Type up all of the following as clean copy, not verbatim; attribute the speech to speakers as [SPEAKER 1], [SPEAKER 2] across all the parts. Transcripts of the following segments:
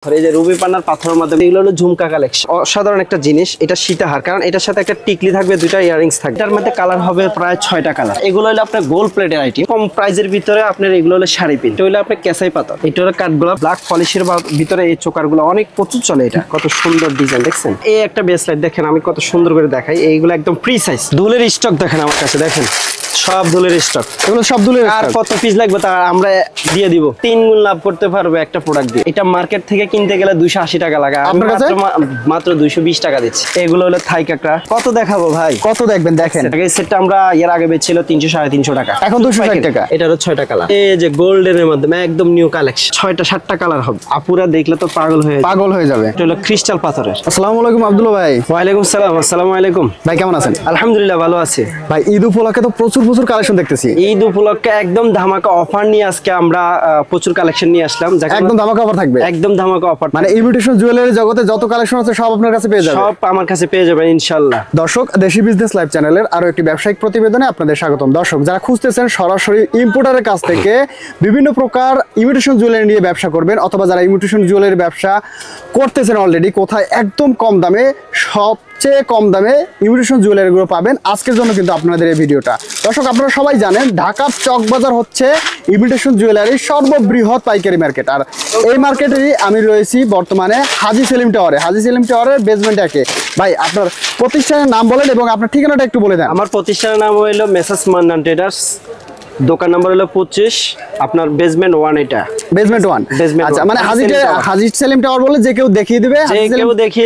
[SPEAKER 1] এই যে রুবি পান্নার পাথরের মাধ্যমে এগুলো হলো ঝুমকা কালেকশন। অসাধারণ একটা জিনিস, এটা সীতাহার, কারণ এটার সাথে একটা টিকলি থাকবে, দুইটা ইয়ারিংস থাকবে। এটার মধ্যে কালার হবে প্রায় 6টা কালার। এগুলো হলো আপনার গোল্ড প্লেটের আইটেম, কম প্রাইজের ভিতরে আপনার এগুলো হলো শাড়ি পিন। এটা হলো আপনার কেসাই পাথর, এটা হলো কাঠগোলাপ ব্ল্যাক পলিশের ভিতরে এই চোকারগুলো অনেক প্রচুর চলে। এটা কত সুন্দর ডিজাইন দেখছেন। এই একটা ব্রেসলেট দেখেন, আমি কত সুন্দর করে দেখাই। এইগুলো একদম ফ্রি সাইজ, দুলের স্টক দেখেন আমার কাছে, দেখেন সব দুলের স্টক। এগুলো সব দুলের। আর কত পিস লাগবে তা আমরা দিয়ে দিব, 3 গুণ লাভ করতে পারবে একটা প্রোডাক্ট দিয়ে। এটা মার্কেট থেকে কিনতে গেলে 280 টাকা লাগে, আমরা মাত্র 220 টাকা দিচ্ছি। এগুলো হলো থাই কাঁকড়া। কত দেখাবো ভাই, কত দেখবেন দেখেন। এই সেটটা আমরা এর আগে বেচছিল 300 350 টাকা, এখন 260 টাকা। এটারও 6টা কালার। এই যে গোল্ডেনের মাধ্যমে একদম নিউ কালেকশন, 6টা 7টা কালার হবে। আপুরা দেখলে তো পাগল হয়ে যাবে। এটা হলো ক্রিস্টাল পাথরের। আসসালামু আলাইকুম আব্দুল্লাহ ভাই। ওয়ালাইকুম সালাম। আসসালামু আলাইকুম ভাই, কেমন আছেন? আলহামদুলিল্লাহ ভালো আছি ভাই। ঈদ উপলক্ষে তো প্রচুর কালেকশন দেখতেছি। ঈদ উপলক্ষে একদম ধামাকা অফার নিয়ে আজকে আমরা প্রচুর কালেকশন নিয়ে আসলাম। একদম ধামাকা অফার থাকবে, একদম ধামাকা অফার। মানে ইমিটেশন জুয়েলারি জগতে যত কালেকশন আছে সব আপনার কাছে পেয়ে যাবেন, সব আমার কাছে পেয়ে যাবেন ইনশাআল্লাহ। দর্শক, দেশি বিজনেস লাইভ চ্যানেলের আরো একটি ব্যবসায়িক প্রতিবেদনে আপনাদের স্বাগতম। দর্শক, যারা খুঁজতেছেন সরাসরি ইম্পোর্টারের কাছ থেকে বিভিন্ন প্রকার ইমিটেশন জুয়েলারি নিয়ে ব্যবসা করবেন, অথবা যারা ইমিটেশন জুয়েলারি ব্যবসা করতেছেন অলরেডি, কোথায় একদম কম দামে, সবচেয়ে কম দামে ইমিটেশন জুয়েলারি গুলো পাবেন, আজকের জন্য কিন্তু আপনাদের এই ভিডিওটা। দর্শক, আপনারা সবাই জানেন ঢাকার চক বাজার হচ্ছে ইমিটেশন জুয়েলারির সর্ববৃহৎ পাইকারি মার্কেট। আর এই মার্কেটেরই আমি রয়েছি বর্তমানে হাজি সেলিম টাওয়ারে। হাজি সেলিম টাওয়ারের বেসমেন্ট একে। ভাই, আপনার প্রতিষ্ঠানের নাম বলেন এবং আপনার ঠিকানাটা একটু বলে দেন। আমার প্রতিষ্ঠানের নাম হলো মেসার্স মান্নান ট্রেডার্স, দোকান নাম্বার হলো 25, আপনার বেসমেন্ট 1। এটা বেসমেন্ট 1। আচ্ছা, মানে হাজি সেলিম টাওয়ার বলে যে কেউ দেখিয়ে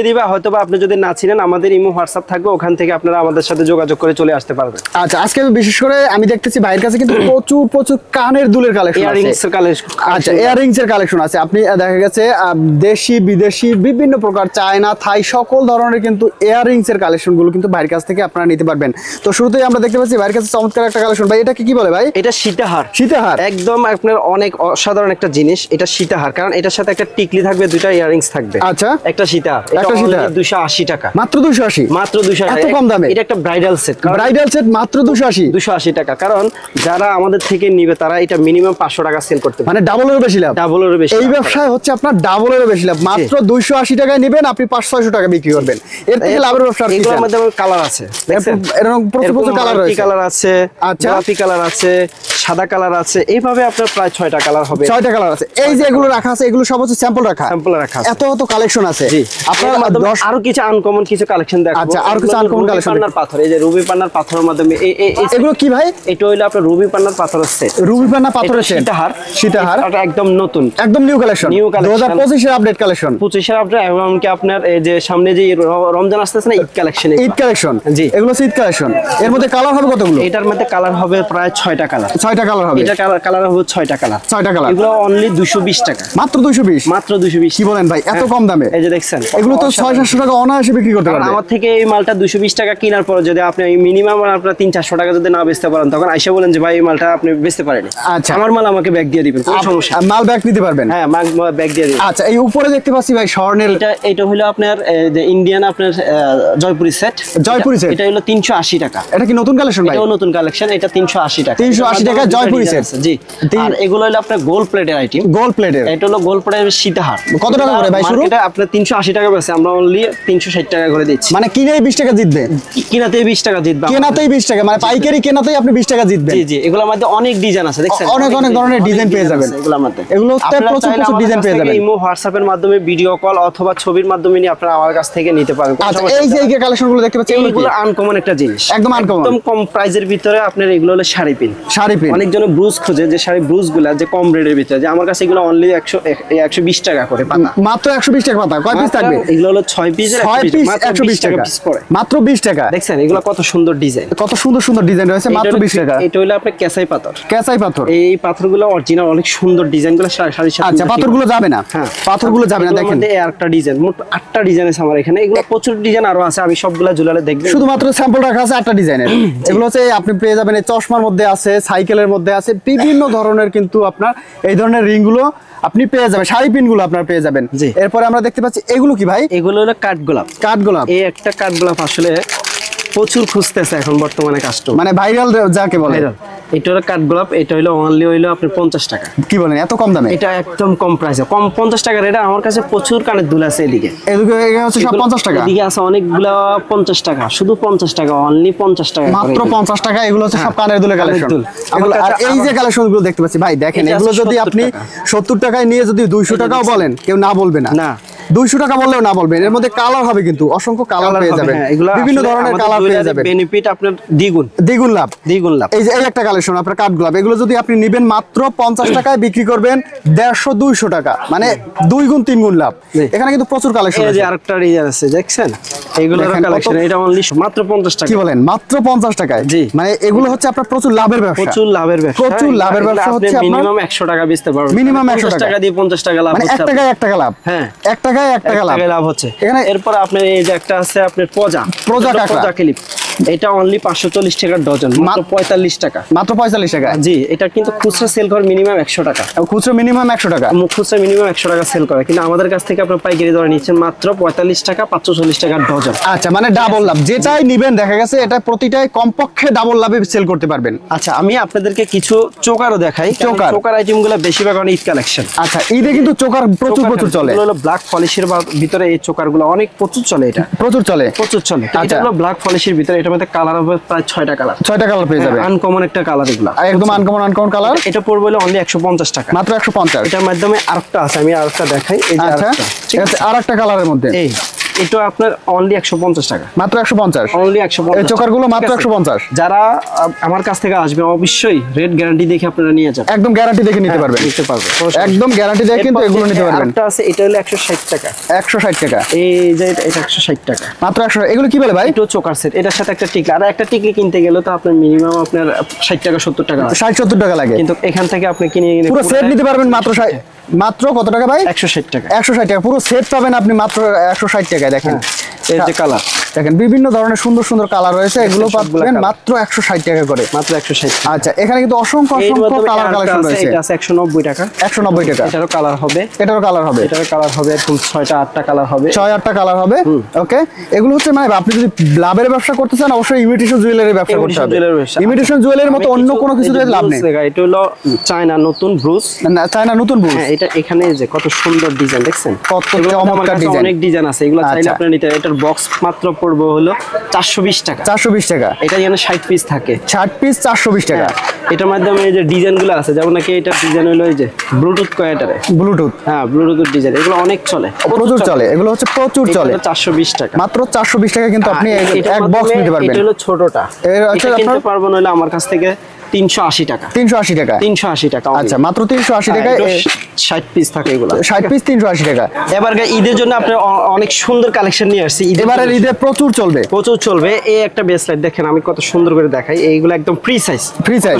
[SPEAKER 1] দিবে, হয়তো বা আপনি যদি না চিনেন আমাদের ইমো হোয়াটসঅ্যাপ থাকবে, ওখান থেকে আপনারা আমাদের সাথে যোগাযোগ করে চলে আসতে পারবেন। আচ্ছা, আজকে বিশেষ করে আমি দেখতেছি ভাইয়ের কাছে কিন্তু প্রচুর কানের দুলের কালেকশন, ইয়ারিংস এর কালেকশন। আচ্ছা, ইয়ারিংস এর কালেকশন আছে। আপনি দেখা গেছে দেশি বিদেশি বিভিন্ন প্রকার চায়না থাই সকল ধরনের কিন্তু ইয়ারিংস এর কালেকশন গুলো কিন্তু ভাইয়ের কাছ থেকে আপনারা নিতে পারবেন। তো শুরুতেই আমরা দেখতে পাচ্ছি ভাইয়ের কাছে চমৎকার একটা কালেকশন। ভাই, এটা কি বলে ভাই? এটা সীতাহার। সীতাহার একদম আপনার অনেক অসাধারণ একটা জিনিস। এটা সীতাহার, কারণ এটার সাথে একটা টিকলি থাকবে, দুইটা ইয়ারিংস থাকবে। আচ্ছা, একটা সীতাহার, একটা সীতাহার 280 টাকা, মাত্র 280, মাত্র 280, এত কম দামে। এটা একটা ব্রাইডাল সেট, মাত্র 280 টাকা। কারণ যারা আমাদের থেকে নিবে তারা এটা মিনিমাম 500 টাকা সেল করতে পারে, মানে ডাবলেরও বেশি লাভ। এই ব্যবসায় হচ্ছে আপনার ডাবলেরও বেশি লাভ। মাত্র 280 টাকায় নেবেন, আপনি 500-600 টাকা বিক্রি করবেন। এর থেকে লাভের ব্যবসা। এগুলোর মধ্যে কালার আছে, এরকম প্রচুর কালার রয়েছে। কালার আছে, আচ্ছা গোলাপি কালার আছে, সাদা কালার আছে, এইভাবে আপনার প্রায় 6টা কালার হবে। 6টা কালার আছে। এই যে এগুলো রাখা আছে, এগুলো সব হচ্ছে স্যাম্পল রাখা আছে। এত কালেকশন আছে। আপনার আরো কিছু আনকমন কিছু কালেকশন দেখাবো। আচ্ছা, আর কিছু আনকমন কালেকশন। পান্নার পাথর, এই যে রুবি পান্নার পাথরের মাধ্যমে এগুলো কি ভাই? এটা হলো আপনার রুবি পান্নার পাথরের সেট। রুবি পান্নার পাথরের সেট, সীতাহার। এটা একদম নতুন, একদম নিউ কালেকশন, 2025 এর আপডেট কালেকশন। 25 এর আপডেট। এবং কি আপনার এই যে সামনে যে রমজান আসতেছে না, ঈদ কালেকশন। ঈদ কালেকশন, জি, এগুলো ঈদ কালেকশন। এর মধ্যে কালার হবে কতগুলো? এটার মধ্যে কালার হবে প্রায় 6টা কালার। 6টা কালার হবে। এটা কালার হবে 6টা কালার। 6টা কালার। এগুলো অনলি 220 টাকা, মাত্র 220, মাত্র 220। কি বলেন ভাই, এত কম দামে? এই যে দেখছেন, এগুলো তো 600-700 টাকা অনায়াসে বিক্রি করতে পারবেন। আমার থেকে এই মালটা 220 টাকা কেনার পর যদি আপনি মিনিমাম আপনার 300-400 টাকা যদি না বেচতে পারেন, তখন আইসা বলেন যে ভাই এই মালটা আপনি বেচতে পারেন। আচ্ছা, আমার মাল আমাকে ব্যাগ দিয়ে দিবেন, কোনো সমস্যা। মাল ব্যাগ নিতে পারবেন? হ্যাঁ, মাল ব্যাগ দিয়ে দিবেন। আচ্ছা, এই উপরে দেখতে পাচ্ছি ভাই স্বর্ণের। এটা হলো আপনার যে ইন্ডিয়ান আপনার জয়পুরি সেট। জয়পুরি সেট, এটা হলো 380 টাকা। এটা কি নতুন কালেকশন ভাই? এটাও নতুন কালেকশন। এটা 380 টাকা। 380 টাকা জয়পুরি সেট, জি। আর এগুলো হলো আপনার গোল্ড প্লেটের আইটেম। গোল্ড প্লেটের, এটা হলো গোল্ড প্লেটের সীতাহার। কত টাকা করে ভাই শুরু? এটা আপনার 380 টাকা আছে, আমরা অনলি 360 টাকা করে দিচ্ছি। মানে কিনেই 20 টাকা জিতবে, কিনাতেই 20 টাকা জিতবে, কেনাতেই 20 টাকা, মানে পাইকারি কেনাতেই আপনি 20 টাকা জিতবেন। জি জি, এগুলোর মধ্যে অনেক ডিজাইন আছে, দেখছেন, অনেক ধরনের ডিজাইন পেয়ে যাবেন এগুলোর মধ্যে। এগুলোতে প্রচুর ডিজাইন পেয়ে যাবেন। ইমো হোয়াটসঅ্যাপের মাধ্যমে ভিডিও কল অথবা ছবির মাধ্যমে নিয়ে আপনারা আমার কাছ থেকে নিতে পারবেন। আচ্ছা, এই যে কালেকশনগুলো দেখতে পাচ্ছেন, এগুলো আনকমন একটা জিনিস, একদম আনকমন, একদম কম প্রাইজের ভিতরে আপনার এগুলো হলো শাড়ি পিন। শাড়ি পিন, অনেকজন ব্রুজ খোঁজে যে শাড়ি ব্রুজগুলো যে কম রেটের ভিতরে, যে আমার কাছে এগুলো অনলি 120 টাকা করে পাতা, মাত্র 120 টাকা পাতা। কয় পিস থাকবে? এগুলো হলো 6 পিস, 120 টাকা পিস পড়ে, মাত্র 20 টাকা। দেখছেন এগুলো কত সুন্দর ডিজাইন, কত সুন্দর ডিজাইন রয়েছে, মাত্র 20 টাকা। এটা হলো আপনার কেসাই পাথর। কেসাই পাথর, এই পাথরগুলো অরিজিনাল, অনেক সুন্দর ডিজাইনগুলো শাড়ির সাথে। আচ্ছা, পাথরগুলো যাবে না? হ্যাঁ, পাথরগুলো যাবে না। দেখেন এই আরেকটা ডিজাইন, মোট 8টা ডিজাইন আছে আমার এখানে। এগুলো প্রচুর ডিজাইন আরো আছে, আমি সবগুলা ঝুলালে দেখবেন। শুধুমাত্র স্যাম্পল রাখা আছে 8টা ডিজাইনের। এগুলো হচ্ছে আপনি পেয়ে যাবেন এই চশমার মধ্যে আছে, সাইকেলের মধ্যে আছে, বিভিন্ন ধরনের কিন্তু আপনার এই ধরনের রিং গুলো আপনি পেয়ে যাবেন, শাড়ি পিন গুলো আপনার পেয়ে যাবেন। এরপরে আমরা দেখতে পাচ্ছি এগুলো কি ভাই? এগুলো হলো কাঠগোলাপ। কাঠগোলাপ, এই একটা কাঠগোলাপ আসলে প্রচুর খুঁজতেছে এখন বর্তমানে কাস্টমার,
[SPEAKER 2] মানে ভাইরাল যাকে বলে।
[SPEAKER 1] এটা হলো কাঠগোলাপ, এটা হলো অনলি হইলো আপনার 50 টাকা।
[SPEAKER 2] কি বলেন এত কম দামে?
[SPEAKER 1] এটা একদম কম প্রাইসে, কম 50 টাকা। এটা আমার কাছে প্রচুর কানের দুল আছে এদিকে,
[SPEAKER 2] এদিকে হচ্ছে সব 50 টাকা।
[SPEAKER 1] এদিকে আছে অনেকগুলা 50 টাকা, শুধু 50 টাকা, অনলি 50 টাকা,
[SPEAKER 2] মাত্র 50 টাকা। এগুলো হচ্ছে সব কানের দুলের কালেকশন। আর এই যে কালেকশনগুলো দেখতে পাচ্ছি ভাই, দেখেন এগুলো যদি আপনি 70 টাকায় নিয়ে যদি 200 টাকাও বলেন কেউ না বলবে না। 200 টাকা বললেও না বলবেন। এর মধ্যে কালার হবে কিন্তু অসংখ্য কালার পেয়ে যাবেন, বিভিন্ন ধরনের কালার পেয়ে যাবেন।
[SPEAKER 1] বেনিফিট আপনার দ্বিগুণ লাভ।
[SPEAKER 2] এই যে এই একটা কালেকশন আপনার কাঠগোলাপ, এগুলো যদি আপনি নেবেন মাত্র 50 টাকায় বিক্রি করবেন 150-200 টাকা, মানে 2 গুণ 3 গুণ লাভ। এখানে কিন্তু প্রচুর কালেকশন আছে।
[SPEAKER 1] এই যে আরেকটা ডিজাইন আছে দেখছেন, এগুলোর কালেকশন, এটা অনলি মাত্র 50 টাকা।
[SPEAKER 2] কি বলেন মাত্র 50 টাকায়?
[SPEAKER 1] জি,
[SPEAKER 2] মানে এগুলো হচ্ছে আপনার প্রচুর লাভের ব্যবসা।
[SPEAKER 1] প্রচুর লাভের ব্যবসা হচ্ছে আপনার মিনিমাম 100 টাকা বেচতে পারবেন।
[SPEAKER 2] মিনিমাম 100
[SPEAKER 1] টাকা দিয়ে 50 টাকা লাভ
[SPEAKER 2] মানে
[SPEAKER 1] হচ্ছে।
[SPEAKER 2] 1 টাকায় 1 টাকা লাভ।
[SPEAKER 1] হ্যাঁ,
[SPEAKER 2] 1 টাকায় 1 টাকা
[SPEAKER 1] লাভ হচ্ছে এখানে। এরপর আপনার এই যে একটা আছে আপনার প্রজা ক্লিপ, এটা অনলি 540 টাকা ডজন, মাত্র 45 টাকা।
[SPEAKER 2] মাত্র 45 টাকা?
[SPEAKER 1] জি, এটা কিন্তু খুচরা সেল করে মিনিমাম 100 টাকা।
[SPEAKER 2] খুচরা মিনিমাম 100 টাকা?
[SPEAKER 1] খুচরা মিনিমাম 100 টাকা সেল করে, কিন্তু আমাদের কাছ থেকে আপনার পাইকারি দরে নিচ্ছেন মাত্র 45 টাকা, 540 টাকা ডজন।
[SPEAKER 2] আচ্ছা, মানে ডাবল লাভ। যেটাই নিবেন দেখা গেছে এটা প্রতিটাই কমপক্ষে ডাবল লাভে সেল করতে পারবেন।
[SPEAKER 1] আচ্ছা, আমি আপনাদেরকে কিছু চোকারও দেখাই। চোকার আইটেমগুলো বেশিরভাগ ঈদ কালেকশন।
[SPEAKER 2] আচ্ছা, ঈদে কিন্তু চোকার প্রচুর চলে।
[SPEAKER 1] এগুলো হলো ব্ল্যাক পলিশের ভিতরে, এই চোকারগুলো অনেক প্রচুর চলে। এটা প্রচুর চলে। এটা হলো ব্ল্যাক পলিশের ভিতরে, এটার মধ্যে কালার হবে প্রায় 6টা কালার।
[SPEAKER 2] 6টা কালার পেয়ে যাবে।
[SPEAKER 1] আনকমন একটা কালার এগুলো,
[SPEAKER 2] একদম আনকমন কালার।
[SPEAKER 1] এটা পড়বে হলো অনলি 150 টাকা,
[SPEAKER 2] মাত্র 150।
[SPEAKER 1] এটার মাধ্যমে আরেকটা আছে, আমি আরেকটা দেখাই। এই যে
[SPEAKER 2] আচ্ছা, ঠিক আছে, আরেকটা কালারের মধ্যে
[SPEAKER 1] এটা আপনার অনলি 150 টাকা,
[SPEAKER 2] মাত্র 150।
[SPEAKER 1] অনলি 150।
[SPEAKER 2] এই চোকারগুলো মাত্র 150।
[SPEAKER 1] যারা আমার কাছ থেকে আসবে অবশ্যই রেড গ্যারান্টি দেখে আপনারা নিয়ে যাবেন।
[SPEAKER 2] একদম গ্যারান্টি দেখে নিতে পারবেন। একদম গ্যারান্টি দেখে কিন্তু এগুলো নিতে পারবেন।
[SPEAKER 1] একটা আছে, এটা হলো 160 টাকা।
[SPEAKER 2] 160 টাকা।
[SPEAKER 1] এই যে এটা 160 টাকা,
[SPEAKER 2] মাত্র 100। এগুলো কি বলে ভাই?
[SPEAKER 1] এটা চোকার সেট, এটার সাথে একটা টিকলি। আর একটা টিকলি কিনতে গেলে তো আপনার মিনিমাম আপনার 60 টাকা 70 টাকা,
[SPEAKER 2] 60-70 টাকা লাগে।
[SPEAKER 1] কিন্তু এখান থেকে আপনি কিনে
[SPEAKER 2] পুরো সেট নিতে পারবেন মাত্র মাত্র কত টাকা ভাই?
[SPEAKER 1] 160 টাকা।
[SPEAKER 2] 160 টাকা পুরো সেট পাবেন আপনি মাত্র 160 টাকায়। দেখেন
[SPEAKER 1] এই যে কালার,
[SPEAKER 2] দেখেন বিভিন্ন ধরনের সুন্দর কালার রয়েছে, এগুলো পাবেন মাত্র 160 টাকা করে,
[SPEAKER 1] মাত্র 160।
[SPEAKER 2] আচ্ছা, এখানে কিন্তু অসংখ্য কালার কালেকশন রয়েছে।
[SPEAKER 1] এটা আছে 190 টাকা।
[SPEAKER 2] 190 টাকা।
[SPEAKER 1] এটারও কালার হবে,
[SPEAKER 2] এটারও কালার হবে,
[SPEAKER 1] এরকম 6টা-8টা কালার হবে,
[SPEAKER 2] 6-8টা কালার হবে। ওকে, এগুলো হচ্ছে মানে আপনি যদি লাভের ব্যবসা করতে চান অবশ্যই ইমিটেশন জুয়েলারির ব্যবসা করতে হবে। ইমিটেশন জুয়েলারির মতো অন্য কোনো কিছু দিয়ে লাভ নেই।
[SPEAKER 1] এটা হলো চায়না নতুন ব্রুস,
[SPEAKER 2] চায়না নতুন ব্রুস।
[SPEAKER 1] হ্যাঁ, এটা এখানে যে কত সুন্দর ডিজাইন দেখছেন,
[SPEAKER 2] কত চমৎকার ডিজাইন।
[SPEAKER 1] অনেক ডিজাইন আছে, এগুলো চাইলে আপনি নিতে পারেন। এটার বক্স মাত্র পড়বে হলো 420 টাকা।
[SPEAKER 2] 420 টাকা।
[SPEAKER 1] এটা যেন 60 পিস থাকে,
[SPEAKER 2] 60 পিস 420 টাকা।
[SPEAKER 1] এটার মাধ্যমে এই যে ডিজাইনগুলো আছে, যেমন নাকি এটা ডিজাইন হলো এই যে ব্লুটুথ কয়েটারে,
[SPEAKER 2] ব্লুটুথ।
[SPEAKER 1] হ্যাঁ, ব্লুটুথ ডিজাইন, এগুলো অনেক চলে,
[SPEAKER 2] প্রচুর চলে। এগুলো হচ্ছে প্রচুর চলে।
[SPEAKER 1] 420 টাকা,
[SPEAKER 2] মাত্র 420 টাকা কিন্তু আপনি এক বক্স নিতে পারবেন।
[SPEAKER 1] এটা হলো ছোটটা, এটা কিনতে পারবেন হলো আমার কাছ থেকে 380 টাকা। 380 টাকা। 380 টাকা।
[SPEAKER 2] আচ্ছা, মাত্র 380 টাকায়
[SPEAKER 1] 60 পিস থাকে এগুলো।
[SPEAKER 2] 60 পিস 380 টাকা।
[SPEAKER 1] এবার ঈদের জন্য আপনি অনেক সুন্দর কালেকশন নিয়ে আসছি।
[SPEAKER 2] এবারে ঈদে প্রচুর চলবে।
[SPEAKER 1] এই একটা ব্রেসলেট দেখেন, আমি কত সুন্দর করে দেখাই। এইগুলো একদম ফ্রি সাইজ,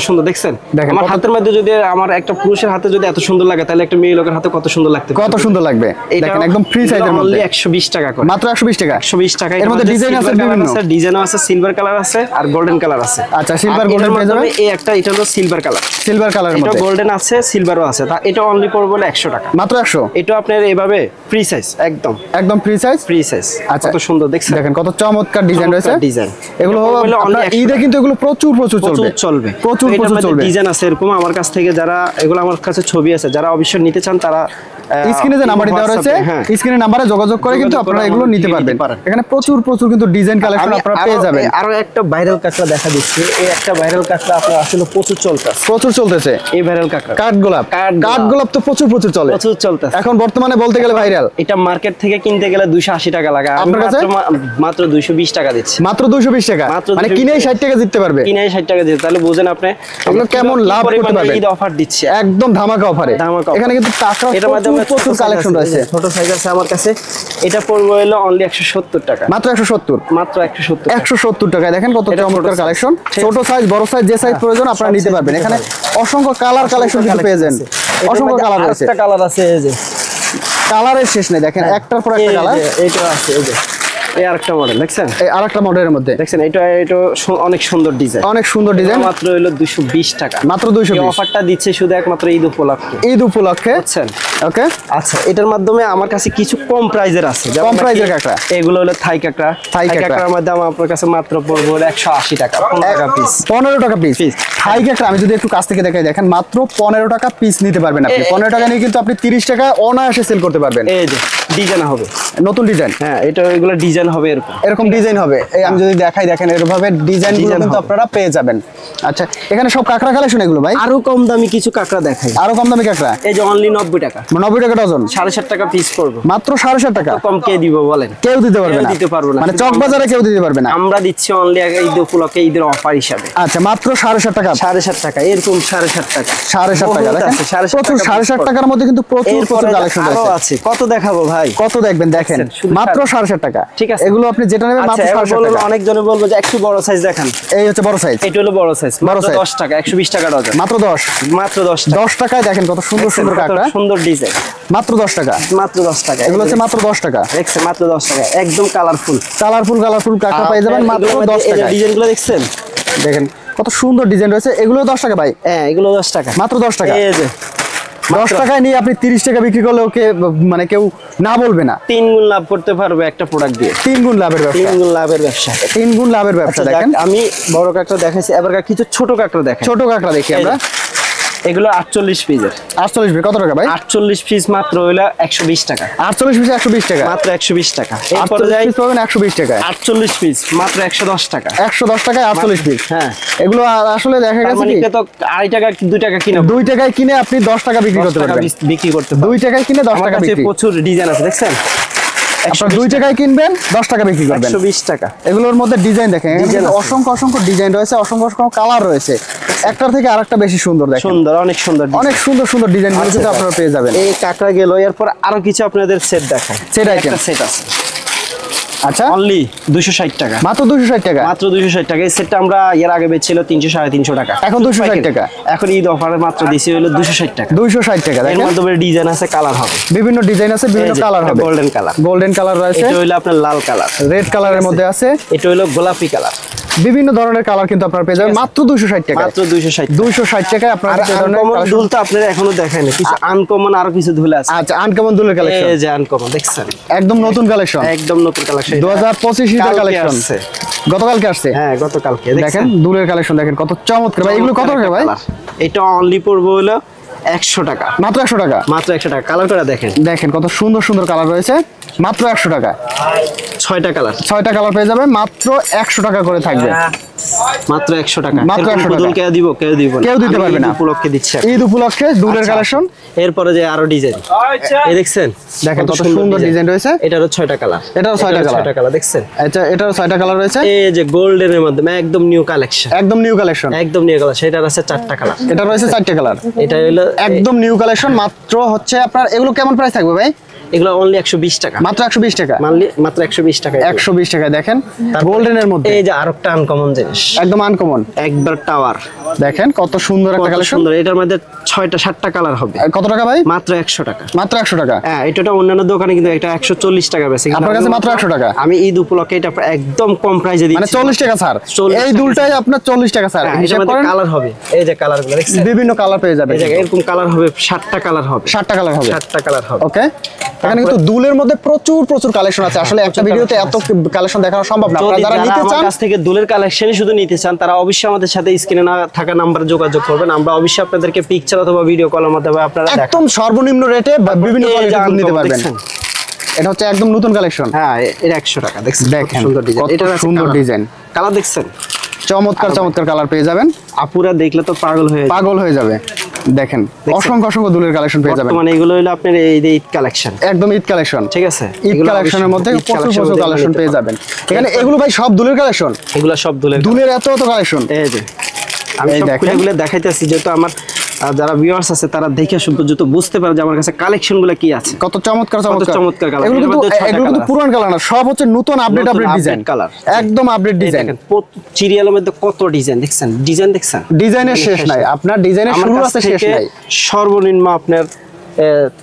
[SPEAKER 1] সুন্দর দেখছেন। আমার হাতের মধ্যে যদি আমার একটা পুরুষের হাতে যদি এত সুন্দর লাগে, তাহলে একটা মেয়ে লোকের হাতে কত সুন্দর লাগবে,
[SPEAKER 2] কত সুন্দর লাগবে। দেখেন একদম ফ্রি সাইজের মধ্যে
[SPEAKER 1] 120 টাকা করে,
[SPEAKER 2] মাত্র 120 টাকা।
[SPEAKER 1] 120 টাকা।
[SPEAKER 2] এর মধ্যে ডিজাইন আছে, বিভিন্ন
[SPEAKER 1] ডিজাইন আছে, সিলভার কালার আছে আর গোল্ডেন কালার আছে।
[SPEAKER 2] আচ্ছা, সিলভার গোল্ডেন পেয়ে যাবেন।
[SPEAKER 1] এই একটা, এটা হলো সিলভার কালারের মধ্যে, এটা গোল্ডেন আছে, সিলভারও আছে। এটা অনলি পড়বে বলে 100 টাকা,
[SPEAKER 2] মাত্র 100।
[SPEAKER 1] এটা আপনার এইভাবে ফ্রি সাইজ, একদম ফ্রি সাইজ। আচ্ছা, কত সুন্দর দেখছেন,
[SPEAKER 2] দেখেন কত চমৎকার ডিজাইন রয়েছে। এগুলো
[SPEAKER 1] আপনার
[SPEAKER 2] ঈদে কিন্তু এগুলো প্রচুর চলবে। প্রচুর চলবে।
[SPEAKER 1] ডিজাইন আছে এরকম। আমার কাছ থেকে যারা এগুলো, আমার কাছে ছবি আছে, যারা অবশ্যই নিতে চান তারা
[SPEAKER 2] স্ক্রিনে যে নাম্বারটি দেওয়া রয়েছে, স্ক্রিনে নাম্বারে যোগাযোগ করে কিন্তু আপনারা এগুলো নিতে পারবেন। এখানে প্রচুর কিন্তু ডিজাইন কালেকশন আপনারা পেয়ে যাবেন।
[SPEAKER 1] আরো একটা ভাইরাল কাঁকড়া দেখা দিচ্ছি। এই একটা ভাইরাল কাঁকড়া আপনার আসলে প্রচুর চলতেছে। এই ভাইরাল কাঁকড়া কাঠগোলাপ তো প্রচুর চলতেছে এখন বর্তমানে বলতে গেলে ভাইরাল। এটা মার্কেট থেকে কিনতে গেলে 280 টাকা লাগে,
[SPEAKER 2] আপনার কাছে
[SPEAKER 1] মাত্র 220 টাকা দিচ্ছি।
[SPEAKER 2] মাত্র 220 টাকা, মানে কিনেই 60 টাকা জিততে পারবে।
[SPEAKER 1] তাহলে বুঝেন আপনি
[SPEAKER 2] এগুলো কেমন লাভ করতে পারবেন।
[SPEAKER 1] ঈদ অফার দিচ্ছে,
[SPEAKER 2] একদম ধামাকা অফারে। এখানে কিন্তু প্রচুর কালেকশন রয়েছে।
[SPEAKER 1] ছোট সাইজ আছে আমার কাছে, এটা পড়বে হলো অনলি 170 টাকা,
[SPEAKER 2] মাত্র 170। 170 টাকায় দেখেন কত চমৎকার কালেকশন। ছোট সাইজ, বড় সাইজ, যে সাইজ প্রয়োজন আপনারা নিতে পারবেন। এখানে অসংখ্য কালার কালেকশন কিন্তু পেয়ে যান, অসংখ্য কালার রয়েছে।
[SPEAKER 1] একটা কালার আছে, এই যে
[SPEAKER 2] কালারের শেষ নেই, দেখেন একটার পর একটা কালার।
[SPEAKER 1] এইটা আছে, এই যে এই আরেকটা মডেল দেখছেন,
[SPEAKER 2] এই আরেকটা মডেলের মধ্যে
[SPEAKER 1] দেখছেন এটা অনেক সুন্দর ডিজাইন,
[SPEAKER 2] অনেক সুন্দর ডিজাইন,
[SPEAKER 1] মাত্র হলো 220 টাকা,
[SPEAKER 2] মাত্র 220।
[SPEAKER 1] অফারটা দিচ্ছে শুধু একমাত্র ঈদ উপলক্ষে,
[SPEAKER 2] ঈদ উপলক্ষে
[SPEAKER 1] বুঝছেন?
[SPEAKER 2] ওকে।
[SPEAKER 1] আচ্ছা, এটার মাধ্যমে আমার কাছে কিছু কম প্রাইজের আছে,
[SPEAKER 2] কম প্রাইজের কাঁকড়া,
[SPEAKER 1] এগুলো হলো থাই কাঁকড়া।
[SPEAKER 2] থাই
[SPEAKER 1] কাঁকড়ার মধ্যে আমার আপনার কাছে মাত্র পড়বে 180 টাকা, 15 টাকা পিস।
[SPEAKER 2] 15 টাকা পিস থাই কাঁকড়া। আমি যদি একটু কাছ থেকে দেখাই, দেখেন মাত্র 15 টাকা পিস নিতে পারবেন আপনি। 15 টাকা নিয়ে কিন্তু আপনি 30 টাকা অনায়াসে সেল করতে পারবেন।
[SPEAKER 1] এই যে ডিজাইন হবে,
[SPEAKER 2] নতুন ডিজাইন,
[SPEAKER 1] হ্যাঁ এটা এগুলো ডিজাইন হবে
[SPEAKER 2] এরকম ডিজাইন হবে। এই আমি যদি দেখাই, দেখেন এরভাবে ডিজাইন কিন্তু আপনারা পেয়ে যাবেন। আচ্ছা, এখানে সব কাঁকড়া কালেকশন এগুলো ভাই?
[SPEAKER 1] আরো কম দামি কিছু কাঁকড়া দেখাই,
[SPEAKER 2] আরো কম দামি কাঁকড়া।
[SPEAKER 1] এই যে অনলি 90 টাকা,
[SPEAKER 2] 90 টাকা ডজন,
[SPEAKER 1] 7.5 টাকা পিস পড়বে,
[SPEAKER 2] মাত্র 7.5 টাকা।
[SPEAKER 1] কম কে দিব বলেন?
[SPEAKER 2] কেউ দিতে পারবে না,
[SPEAKER 1] দিতে পারবো না,
[SPEAKER 2] মানে চক বাজারে কেউ দিতে পারবে না।
[SPEAKER 1] আমরা দিচ্ছি অনলি ঈদ উপলক্ষে, ঈদের অফার হিসাবে।
[SPEAKER 2] আচ্ছা, মাত্র 7.5 টাকা,
[SPEAKER 1] 7.5 টাকা, এরকম 7.5 টাকা,
[SPEAKER 2] 7.5 টাকা। দেখেন প্রচুর 7.5 টাকার মধ্যে কিন্তু প্রচুর কালেকশন
[SPEAKER 1] আছে। কত দেখাবো ভাই?
[SPEAKER 2] কত দেখবেন, দেখেন মাত্র 7.5 টাকা।
[SPEAKER 1] ঠিক আছে,
[SPEAKER 2] এগুলো আপনি যেটা নেবেন মাত্র 7.5 টাকা।
[SPEAKER 1] অনেকজনে বলবো যে একটু বড় সাইজ দেখান,
[SPEAKER 2] এই হচ্ছে বড় সাইজ,
[SPEAKER 1] এটা হলো বড় সাইজ,
[SPEAKER 2] বড়
[SPEAKER 1] মাত্র
[SPEAKER 2] সাইজ
[SPEAKER 1] 10 টাকা, 120 টাকা ডজন,
[SPEAKER 2] মাত্র 10,
[SPEAKER 1] মাত্র 10 টাকা।
[SPEAKER 2] 10 টাকায় দেখেন কত সুন্দর সুন্দর কাঁকড়া,
[SPEAKER 1] সুন্দর ডিজাইন,
[SPEAKER 2] মাত্র 10 টাকা,
[SPEAKER 1] মাত্র 10 টাকা।
[SPEAKER 2] এগুলো হচ্ছে মাত্র 10 টাকা,
[SPEAKER 1] দেখছেন মাত্র 10 টাকা, একদম কালারফুল
[SPEAKER 2] কাঁকড়া পেয়ে যাবেন মাত্র 10 টাকা।
[SPEAKER 1] ডিজাইনগুলো দেখছেন,
[SPEAKER 2] দেখেন কত সুন্দর ডিজাইন রয়েছে, এগুলো 10 টাকা ভাই।
[SPEAKER 1] হ্যাঁ এগুলো 10 টাকা,
[SPEAKER 2] মাত্র 10 টাকা।
[SPEAKER 1] এই যে
[SPEAKER 2] 10 টাকায় নিয়ে আপনি 30 টাকা বিক্রি করলে ওকে মানে কেউ না বলবে না।
[SPEAKER 1] 3 গুণ লাভ করতে পারবে একটা প্রোডাক্ট দিয়ে,
[SPEAKER 2] 3 গুণ লাভের ব্যবসা,
[SPEAKER 1] 3 গুণ লাভের ব্যবসা,
[SPEAKER 2] 3 গুণ লাভের ব্যবসা। দেখেন
[SPEAKER 1] আমি বড় কাঁকড়া দেখাইছি, এবার কিছু ছোট কাঁকড়া দেখাই।
[SPEAKER 2] ছোট কাঁকড়া দেখি আমরা,
[SPEAKER 1] এগুলো 48 পিসের।
[SPEAKER 2] 48 পিস কত টাকা ভাই?
[SPEAKER 1] 48 পিস মাত্র হলো 120 টাকা,
[SPEAKER 2] 48 পিস 120 টাকা,
[SPEAKER 1] মাত্র 120 টাকা। এরপরে
[SPEAKER 2] 48
[SPEAKER 1] যাই
[SPEAKER 2] পিস পাবেন 120 টাকায়,
[SPEAKER 1] 48 পিস মাত্র 110 টাকা,
[SPEAKER 2] 110 টাকায় 48 পিস।
[SPEAKER 1] হ্যাঁ
[SPEAKER 2] এগুলো আসলে দেখা গেছে
[SPEAKER 1] মানে
[SPEAKER 2] কি
[SPEAKER 1] তো 2.5 টাকা 2 টাকা কিনা,
[SPEAKER 2] 2 টাকায় কিনে আপনি 10 টাকা বিক্রি করতে পারবেন,
[SPEAKER 1] বিক্রি করতে
[SPEAKER 2] 2 টাকায় কিনে 10
[SPEAKER 1] আমার
[SPEAKER 2] টাকা
[SPEAKER 1] কাছে
[SPEAKER 2] বিক্রি।
[SPEAKER 1] প্রচুর ডিজাইন আছে, দেখছেন
[SPEAKER 2] আপনারা 2 টাকায় কিনবেন 10 টাকা বিক্রি করবেন,
[SPEAKER 1] 120 টাকা।
[SPEAKER 2] এগুলোর মধ্যে ডিজাইন দেখেন,
[SPEAKER 1] ডিজাইন আছে।
[SPEAKER 2] অসংখ্য অসংখ্য ডিজাইন রয়েছে, অসংখ্য অসংখ্য কালার রয়েছে, একটার থেকে আরেকটা বেশি সুন্দর। দেখেন
[SPEAKER 1] সুন্দর, অনেক সুন্দর ডিজাইন।
[SPEAKER 2] অনেক সুন্দর সুন্দর ডিজাইন গুলো কিন্তু আপনারা পেয়ে যাবেন।
[SPEAKER 1] এই কাঁকড়া গেল, এরপর আরো কিছু আপনাদের সেট দেখায়,
[SPEAKER 2] সেট আইটেম,
[SPEAKER 1] সেট আছে
[SPEAKER 2] আচ্ছা
[SPEAKER 1] অনলি 260 টাকা,
[SPEAKER 2] মাত্র 260 টাকা,
[SPEAKER 1] মাত্র 260 টাকা। এই সেটটা আমরা এর আগে বেচছিল 300 350 টাকা,
[SPEAKER 2] এখন 260 টাকা।
[SPEAKER 1] এখন ঈদ অফারে মাত্র দিছি হলো 260 টাকা,
[SPEAKER 2] 260 টাকা।
[SPEAKER 1] এর
[SPEAKER 2] দেখেন
[SPEAKER 1] মধ্যে ডিজাইন আছে, কালার হবে,
[SPEAKER 2] বিভিন্ন ডিজাইন আছে, বিভিন্ন কালার হবে,
[SPEAKER 1] গোল্ডেন কালার,
[SPEAKER 2] গোল্ডেন কালার রয়েছে,
[SPEAKER 1] এটা হলো আপনার লাল কালার,
[SPEAKER 2] রেড কালারের মধ্যে আছে,
[SPEAKER 1] এটা হলো গোলাপি কালার,
[SPEAKER 2] বিভিন্ন ধরনের কালার কিন্তু আপনারা পেয়ে যাবেন মাত্র 260 টাকা,
[SPEAKER 1] মাত্র 260
[SPEAKER 2] 260 টাকায় আপনারা
[SPEAKER 1] আর আনকমন দুল তো আপনারা এখনো দেখেন না, কিছু আনকমন আরো কিছু দুল আছে।
[SPEAKER 2] আচ্ছা, আনকমন দুলের কালেকশন,
[SPEAKER 1] এই যে আনকমন দেখছেন,
[SPEAKER 2] একদম নতুন কালেকশন,
[SPEAKER 1] একদম নতুন কালেকশন,
[SPEAKER 2] 2025 এর কালেকশন, গতকালকে আসছে।
[SPEAKER 1] হ্যাঁ গতকালকে
[SPEAKER 2] দেখেন দুলের কালেকশন, দেখেন কত চমৎকার ভাই। এগুলো কত টাকা ভাই?
[SPEAKER 1] এটা অনলি পড়বে হলো 100 টাকা,
[SPEAKER 2] মাত্র 100 টাকা,
[SPEAKER 1] মাত্র 100 টাকা। কালারটা দেখেন,
[SPEAKER 2] দেখেন কত সুন্দর সুন্দর কালার রয়েছে, মাত্র 100 টাকা,
[SPEAKER 1] 6টা কালার,
[SPEAKER 2] 6টা কালার পেয়ে যাবেন, মাত্র 100 টাকা করে থাকবে,
[SPEAKER 1] মাত্র 100 টাকা,
[SPEAKER 2] মাত্র 100 টাকা।
[SPEAKER 1] দুল কেউ দিব, কেউ দিব না,
[SPEAKER 2] কেউ দিতে পারবে না,
[SPEAKER 1] ঈদ উপলক্ষে দিচ্ছে।
[SPEAKER 2] ঈদ উপলক্ষে দুলের কালেকশন।
[SPEAKER 1] এরপরে যে আরো ডিজাইন, এই দেখছেন,
[SPEAKER 2] দেখেন কত সুন্দর ডিজাইন রয়েছে,
[SPEAKER 1] এটারও 6টা কালার,
[SPEAKER 2] এটারও 6টা কালার,
[SPEAKER 1] 6টা কালার দেখছেন।
[SPEAKER 2] আচ্ছা, এটারও 6টা কালার রয়েছে,
[SPEAKER 1] এই যে গোল্ডেনের মধ্যে একদম নিউ কালেকশন,
[SPEAKER 2] একদম নিউ কালেকশন,
[SPEAKER 1] একদম নিউ কালার, সেটার আছে 4টা কালার,
[SPEAKER 2] এটা রয়েছে 4টা কালার,
[SPEAKER 1] এটা হলো
[SPEAKER 2] একদম নিউ কালেকশন। মাত্র হচ্ছে আপনার এগুলো কেমন প্রাইস থাকবে ভাই?
[SPEAKER 1] এগুলো অনলি 120 টাকা,
[SPEAKER 2] মাত্র 120 টাকা,
[SPEAKER 1] মাত্র 120 টাকা,
[SPEAKER 2] 120 টাকায়। দেখেন গোল্ডেনের মধ্যে
[SPEAKER 1] এই যে আরেকটা আনকমন জিনিস,
[SPEAKER 2] একদম আনকমন,
[SPEAKER 1] একবার টাওয়ার,
[SPEAKER 2] দেখেন কত সুন্দর একটা কালেকশন,
[SPEAKER 1] সুন্দর। এটার মধ্যে 6টা 7টা কালার হবে।
[SPEAKER 2] কত টাকা ভাই?
[SPEAKER 1] মাত্র 100 টাকা,
[SPEAKER 2] মাত্র 100 টাকা।
[SPEAKER 1] হ্যাঁ এটা অন্যান্য দোকানে কিন্তু এটা 140 টাকা বেশি,
[SPEAKER 2] আপনার কাছে মাত্র 100 টাকা।
[SPEAKER 1] আমি ঈদ উপলক্ষে এটা একদম কম প্রাইসে দিচ্ছি,
[SPEAKER 2] মানে 40 টাকা স্যার,
[SPEAKER 1] 40
[SPEAKER 2] এই দুলটাই আপনার 40 টাকা স্যার। হিসাব করেন,
[SPEAKER 1] কালার হবে, এই যে কালারগুলো দেখছেন,
[SPEAKER 2] বিভিন্ন কালার পেয়ে যাবেন,
[SPEAKER 1] এই যে এরকম কালার হবে, 7টা কালার হবে,
[SPEAKER 2] 7টা কালার হবে,
[SPEAKER 1] 7টা কালার হবে।
[SPEAKER 2] ওকে। এখানে কিন্তু দুলের মধ্যে প্রচুর প্রচুর কালেকশন আছে, আসলে একটা ভিডিওতে এত কালেকশন দেখানো সম্ভব না। আপনারা যারা নিতে চান,
[SPEAKER 1] আমার কাছ থেকে দুলের কালেকশনই শুধু নিতে চান, তারা অবশ্যই আমাদের সাথে স্ক্রিনে না থাকা নাম্বারে যোগাযোগ করবেন, আমরা অবশ্যই আপনাদেরকে পিকচার অথবা ভিডিও কলের মাধ্যমে আপনারা
[SPEAKER 2] একদম সর্বনিম্ন রেটে বিভিন্ন কোয়ালিটির নিতে পারবেন। এটা হচ্ছে একদম নতুন কালেকশন।
[SPEAKER 1] হ্যাঁ এটা 100 টাকা, দেখছেন
[SPEAKER 2] দেখেন
[SPEAKER 1] সুন্দর ডিজাইন,
[SPEAKER 2] এটা সুন্দর ডিজাইন,
[SPEAKER 1] কালার দেখছেন,
[SPEAKER 2] চমৎকার চমৎকার কালার পেয়ে যাবেন,
[SPEAKER 1] আপুরা দেখলে তো পাগল হয়ে
[SPEAKER 2] যাবে। দেখেন অসংখ্য অসংখ্য দুলের কালেকশন পেয়ে যাবেন,
[SPEAKER 1] মানে এগুলো হলো আপনার এই যে ঈদ কালেকশন,
[SPEAKER 2] একদম ঈদ কালেকশন,
[SPEAKER 1] ঠিক আছে।
[SPEAKER 2] ঈদ কালেকশনের মধ্যে প্রচুর প্রচুর কালেকশন পেয়ে যাবেন এখানে। এগুলো ভাই সব দুলের কালেকশন,
[SPEAKER 1] এগুলো সব
[SPEAKER 2] দুলের এত এত কালেকশন।
[SPEAKER 1] এই যে আমি সব খুলে দেখাইতেছি, যেহেতু আমার যারা ভিউয়ার্স আছে তারা দেখে যত বুঝতে পারে যে আমার কাছে কালেকশনগুলো কি আছে,
[SPEAKER 2] কত চমৎকার চমৎকার
[SPEAKER 1] চমৎকার কালার।
[SPEAKER 2] এগুলো কিন্তু পুরান কালার না, সব হচ্ছে নতুন আপডেট ডিজাইন
[SPEAKER 1] কালার,
[SPEAKER 2] একদম আপডেট ডিজাইন।
[SPEAKER 1] সিরিয়ালের মধ্যে কত ডিজাইন দেখছেন, ডিজাইনের শেষ
[SPEAKER 2] নাই, আপনার ডিজাইনের শুরু আছে শেষ নাই।
[SPEAKER 1] সর্বনিম্ন আপনার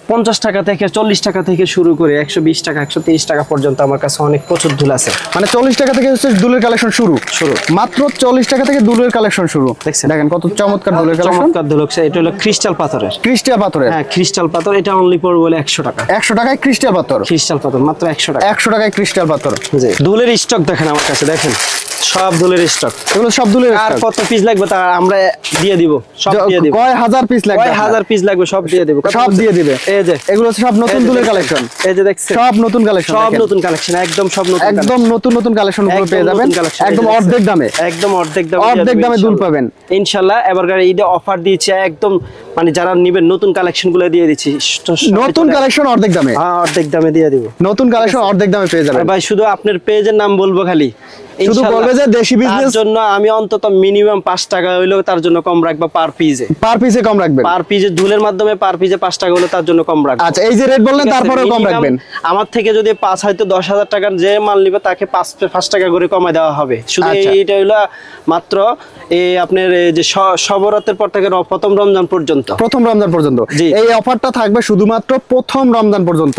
[SPEAKER 1] 50 টাকা থেকে 40 টাকা থেকে শুরু করে 120 টাকা 130 টাকা পর্যন্ত আমার কাছে অনেক প্রচুর দুল আছে।
[SPEAKER 2] মানে 40 টাকা থেকে হচ্ছে দুলের কালেকশন শুরু মাত্র 40 টাকা থেকে দুলের কালেকশন শুরু। দেখেন কত চমৎকার দুলের কালেকশন,
[SPEAKER 1] চমৎকার দুল। এটা হলো ক্রিস্টাল পাথরের।
[SPEAKER 2] ক্রিস্টাল পাথরের?
[SPEAKER 1] হ্যাঁ ক্রিস্টাল পাথর। এটা অনলি পড়বে বলে 100 টাকা।
[SPEAKER 2] 100 টাকায় ক্রিস্টাল পাথর?
[SPEAKER 1] ক্রিস্টাল পাথর মাত্র 100 টাকা।
[SPEAKER 2] 100 টাকায় ক্রিস্টাল পাথর।
[SPEAKER 1] জি দুলের স্টক দেখেন আমার কাছে, দেখেন সব দুলের স্টক।
[SPEAKER 2] এগুলো সব দুলের।
[SPEAKER 1] আর কত পিস লাগবে তা আমরা দিয়ে দিব, সব দিয়ে দিব।
[SPEAKER 2] কয় হাজার পিস লাগবে?
[SPEAKER 1] কয় হাজার পিস লাগবে সব দিয়ে দিব,
[SPEAKER 2] সব দিয়ে দিবে।
[SPEAKER 1] এই যে
[SPEAKER 2] এগুলো সব নতুন দুলের কালেকশন।
[SPEAKER 1] এই যে দেখছেন
[SPEAKER 2] সব নতুন কালেকশন,
[SPEAKER 1] সব নতুন কালেকশন, একদম সব নতুন,
[SPEAKER 2] একদম নতুন নতুন কালেকশন গুলো পেয়ে যাবেন একদম অর্ধেক দামে।
[SPEAKER 1] একদম অর্ধেক দামে,
[SPEAKER 2] অর্ধেক দামে দুল পাবেন
[SPEAKER 1] ইনশাআল্লাহ। এবারকার ঈদে অফার দিয়েছি একদম, মানে যারা নেবেন নতুন কালেকশন গুলো দিয়ে দিচ্ছি।
[SPEAKER 2] নতুন কালেকশন অর্ধেক দামে?
[SPEAKER 1] হ্যাঁ অর্ধেক দামে দিয়ে দিব।
[SPEAKER 2] নতুন কালেকশন অর্ধেক দামে পেয়ে যাবেন
[SPEAKER 1] ভাই। শুধু আপনার পেজের নাম বলবো খালি,
[SPEAKER 2] শুধু বলবে যে দেশি বিজনেস,
[SPEAKER 1] তার জন্য আমি অন্তত মিনিমাম 5 টাকা হইলেও তার জন্য কম রাখবো পার পিসে।
[SPEAKER 2] পার পিসে কম রাখবেন?
[SPEAKER 1] পার পিসে দুলের মাধ্যমে পার পিসে 5 টাকা হলে তার জন্য কম রাখবো।
[SPEAKER 2] আচ্ছা এই যে রেট বললেন তারপরেও কম রাখবেন?
[SPEAKER 1] আমার থেকে যদি 5 হয়তো 10,000 টাকার যে মাল নিবে তাকে 5 টাকা করে কমায় দেওয়া হবে। শুধু এইটা হইলো মাত্র এই আপনার যে শবরাতের পর থেকে প্রথম রমজান পর্যন্ত।
[SPEAKER 2] প্রথম রমজান পর্যন্ত এই অফারটা থাকবে শুধুমাত্র প্রথম রমজান পর্যন্ত।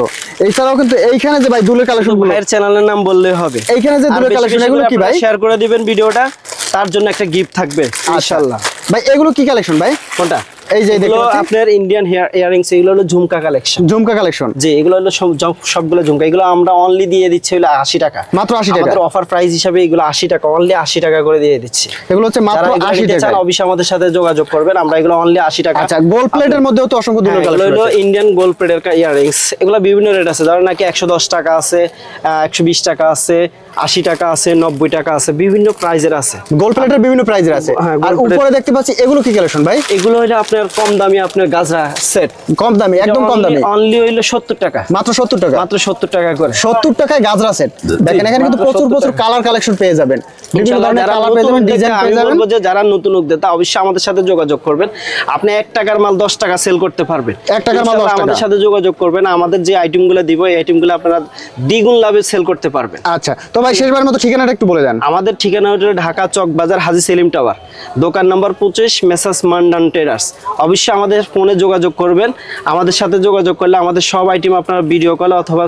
[SPEAKER 2] এছাড়াও কিন্তু এইখানে যে ভাই দুলের কালেকশন গুলো,
[SPEAKER 1] ভাইয়ের চ্যানেলের নাম বললেই হবে।
[SPEAKER 2] এইখানে যে দুলের কালেকশন এগুলো কি ভাই?
[SPEAKER 1] শেয়ার করে দিবেন ভিডিওটা, তার জন্য একটা গিফট থাকবে ইনশাআল্লাহ।
[SPEAKER 2] ভাই এগুলো কি কালেকশন ভাই?
[SPEAKER 1] কোনটা?
[SPEAKER 2] এই যে দেখো
[SPEAKER 1] আপনার ইন্ডিয়ান ইয়ারিংস, এগুলো হলো ঝুমকা কালেকশন।
[SPEAKER 2] ঝুমকা কালেকশন? জি
[SPEAKER 1] এগুলো হলো সবগুলো ঝুমকা। এগুলো আমরা অনলি দিয়ে দিচ্ছি হলো 80 টাকা,
[SPEAKER 2] মাত্র 80 টাকা।
[SPEAKER 1] আমাদের অফার প্রাইস হিসাবে এগুলো 80 টাকা, অনলি 80 টাকা করে দিয়ে দিচ্ছি।
[SPEAKER 2] এগুলো হচ্ছে মাত্র 80 টাকা।
[SPEAKER 1] অবশ্যই আমাদের সাথে যোগাযোগ করবেন, আমরা এগুলো অনলি 80 টাকা।
[SPEAKER 2] আচ্ছা গোল্ড প্লেটের মধ্যেও তো অসংখ্য দুলের কালেকশন আছে।
[SPEAKER 1] এগুলো ইন্ডিয়ান গোল্ড প্লেটের ইয়ারিংস। এগুলো বিভিন্ন রেট আছে, ধরেন নাকি 110 টাকা আছে, 120 টাকা আছে, 80 টাকা আছে, 90 টাকা আছে, বিভিন্ন প্রাইজের আছে।
[SPEAKER 2] গোল্ড প্লেটের বিভিন্ন প্রাইজের আছে। আর উপরে দেখতে পাচ্ছি এগুলো কি কালেকশন ভাই?
[SPEAKER 1] এগুলো হলো আপনার কম দামি আপনার গাজরা সেট।
[SPEAKER 2] কম দামি, একদম কম দামি।
[SPEAKER 1] অনলি হইলো 70 টাকা।
[SPEAKER 2] মাত্র 70 টাকা?
[SPEAKER 1] মাত্র 70 টাকা করে।
[SPEAKER 2] 70 টাকায় গাজরা সেট। দেখেন এখানে কিন্তু প্রচুর প্রচুর কালার কালেকশন পেয়ে যাবেন, বিভিন্ন ধরনের কালার পেয়ে যাবেন, ডিজাইন পেয়ে যাবেন।
[SPEAKER 1] আমি বলবো যে যারা নতুন উদ্যোক্তা অবশ্যই আমাদের সাথে যোগাযোগ করবেন। আপনি 1 টাকার মাল 10 টাকা সেল করতে পারবেন।
[SPEAKER 2] 1 টাকার মাল 10 টাকা।
[SPEAKER 1] আমাদের সাথে যোগাযোগ করবেন, আমাদের যে আইটেমগুলো দিব এই আইটেমগুলো আপনারা দ্বিগুণ লাভে সেল করতে পারবেন।
[SPEAKER 2] আচ্ছা তো ভাই শেষবার মতো ঠিকানাটা একটু বলে দেন।
[SPEAKER 1] আমাদের ঠিকানা হলো ঢাকা চক বাজার হাজী সেলিম টাওয়ার, দোকান নম্বর 25, মেসার্স মান্ডান ট্রেডার্স। অবশ্যই আমাদের ফোনে যোগাযোগ করবেন। আমাদের সাথে যোগাযোগ করলে আমাদের সব আইটেম আপনারা ভিডিও কল অথবা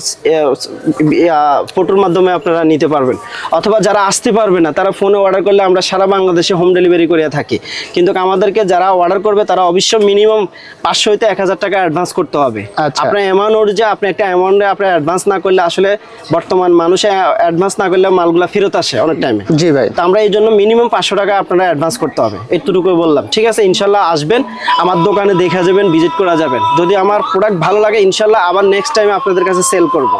[SPEAKER 1] ফটোর মাধ্যমে আপনারা নিতে পারবেন। অথবা যারা আসতে পারবে না তারা ফোনে অর্ডার করলে আমরা সারা বাংলাদেশে হোম ডেলিভারি করে থাকি। কিন্তু আমাদেরকে যারা অর্ডার করবে তারা অবশ্যই মিনিমাম 500 হইতে 1000 টাকা অ্যাডভান্স করতে হবে। আপনার অ্যামাউন্ট অনুযায়ী আপনি একটা অ্যামাউন্টে আপনি অ্যাডভান্স না করলে আসলে বর্তমান মানুষে অ্যাডভান্স না করলে মালগুলা ফেরত আসে অনেক টাইমে।
[SPEAKER 2] জি ভাই।
[SPEAKER 1] তো আমরা এই জন্য মিনিমাম 500 টাকা আপনারা অ্যাডভান্স করতে হবে, এতটুকু বললাম। ঠিক আছে, ইনশাল্লাহ আসবেন, আমার দোকানে দেখা যাবেন, ভিজিট করা যাবেন। যদি আমার প্রোডাক্ট ভালো লাগে ইনশাল্লাহ আবার নেক্সট টাইম আপনাদের কাছে সেল করব।